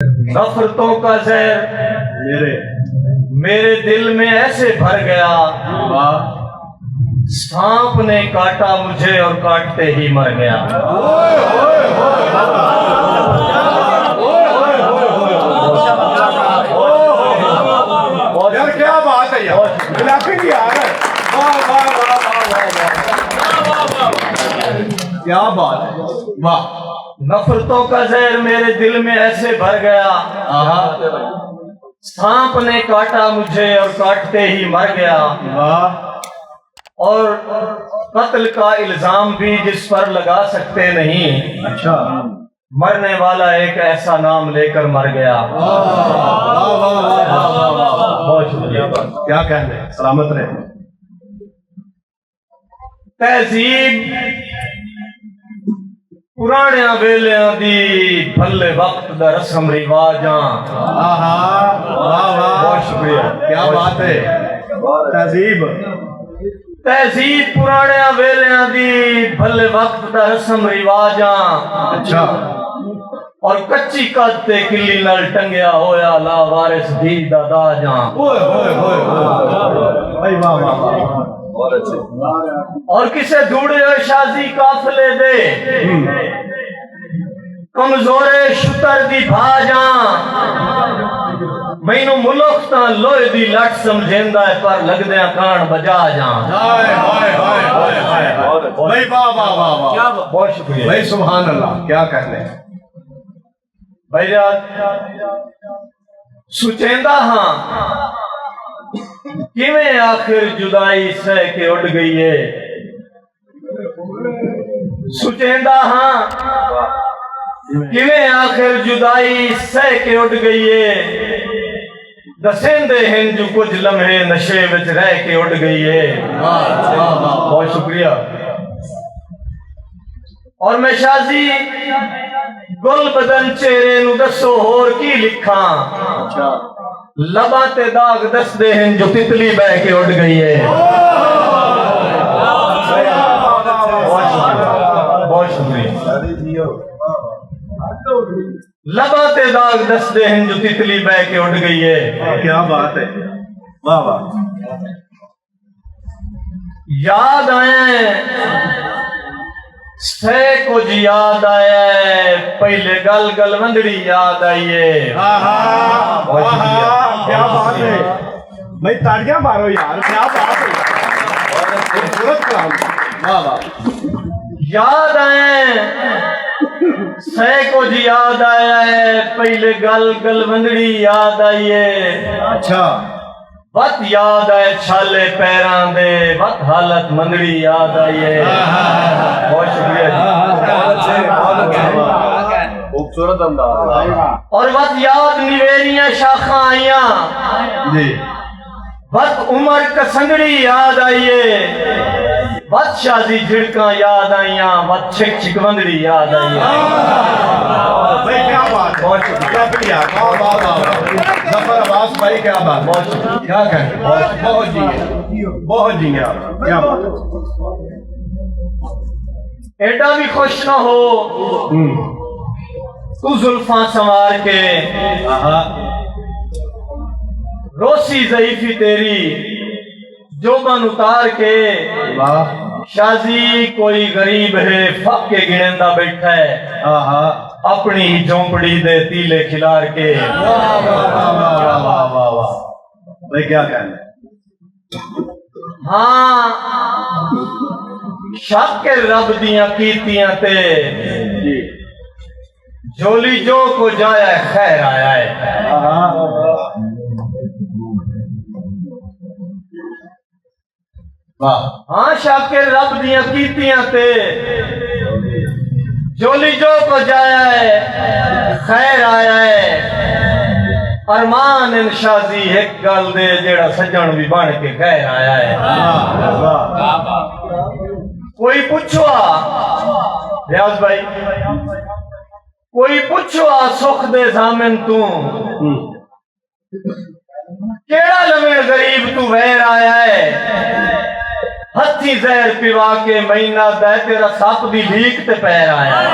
नफरतों का जहर मेरे दिल में ऐसे भर गया, सांप ने काटा मुझे और काटते ही मर गया। यार क्या बात है यार, इलाके की यार, वाह वाह वाह वाह, क्या बात है, वाह। नफरतों का जहर मेरे दिल में ऐसे भर गया, सांप ने काटा मुझे और काटते ही मर गया। और कत्ल का इल्जाम भी जिस पर लगा सकते नहीं, अच्छा, मरने वाला एक ऐसा नाम लेकर मर गया। बहुत शुक्रिया। क्या कहने, सलामत रहे। तहजीब पुराणिया वेलियां दी भले वक्त दा रस्म रिवाजां। बहुत शुक्रिया, क्या बात है। तहजीब पुराणिया वेलियां दी भले वक्त दा रस्म रिवाजां। अच्छा, और कच्ची कद ते किल्ली नाल टंगिया होया ला वारिस दी दा दाजां। ओए ओए ओए भाई, वाह वाह वाह, बहुत अच्छे। और किसे धूड़े होए शाजी काफले दे कमजोरे शुतर दी भाजां। मैनू मुल्क तां लोहे दी लट समझेंदा है पर लगदे कान बजा जां। हाय हाय हाय हाय हाय, भाई वाह वाह वाह वाह, बहुत शुक्रिया भाई, सुभान अल्लाह, क्या कहने। भाई सुचेंदा हाँ किवें आखिर जुदाई सह के उड़ गई है। सुचेंदा हाँ किवें आखिर जुदाई सह के उड़ गई है। दसेंदे हैं जो कुछ लम्हे नशे विच रह के उड़ गई है। बहुत शुक्रिया। और मैं शाजी गुल बदन चेहरे नु दसो होर की लिखा। अच्छा, लबा ते दाग दसदे हैं जो तितली बह के उड़ गई है। बहुत शुक्रिया। लबा ते दाग दसदे हैं जो तितली बह के उड़ गई है। क्या बात है, वाह वाह। याद आए से कुछ याद आया, पहले गल गलवंदड़ी याद आई है। क्या बात है भाई, ताड़ियां मारो यार, क्या बात है, खूबसूरत कलाम, वाह वाह। याद आए से कुछ याद आया है, पहले गल गलवंदड़ी याद आई है। अच्छा, वत याद आए छाले पैरां दे, वत हालत मंदड़ी याद आई है। बहुत शुक्रिया जी, खूबसूरत अंदाज। और वत याद निवेरियां शाखा आईया जी, वत उमर कसंगड़ी याद आई है। वत शादी झिड़का याद आईया, वत छिक छिकवंदड़ी याद आई है। भाई क्या बात है, बहुत शुक्रिया। वाह वाह वाह, जफर अब्बास भाई, क्या बात, बहुत शुक्रिया। क्या कहें, बहुत जी आप, क्या बात। एडा भी खुश ना हो तू जुल्फां संवार के, रोसी ज़ईफी तेरी जोबन उतार के। वाह, शाजी कोई गरीब है फक के गिनेंदा बैठा है, अपनी ही झोंपड़ी दे तीले खिलार के। वाह वाह वाह वाह वाह वाह, भाई क्या कहने। हाँ शक के रब दियां कीतियां ते झोली जो को जाया खैर आया है। वाह, हाँ शाकिर रब दियां कीतियां ते झोली जो को जाया है खैर आया है। अरमान इन शाजी एक गल दे जेड़ा सज्जन भी बन के खैर आया है। कोई पूछवा रियाज भाई, कोई पूछवा सुख दे जामिन तू केड़ा लवे गरीब तू वैर आया है। हथी जहर पिवा के महीना दे तेरा सप दी लीक ते पैर आया है।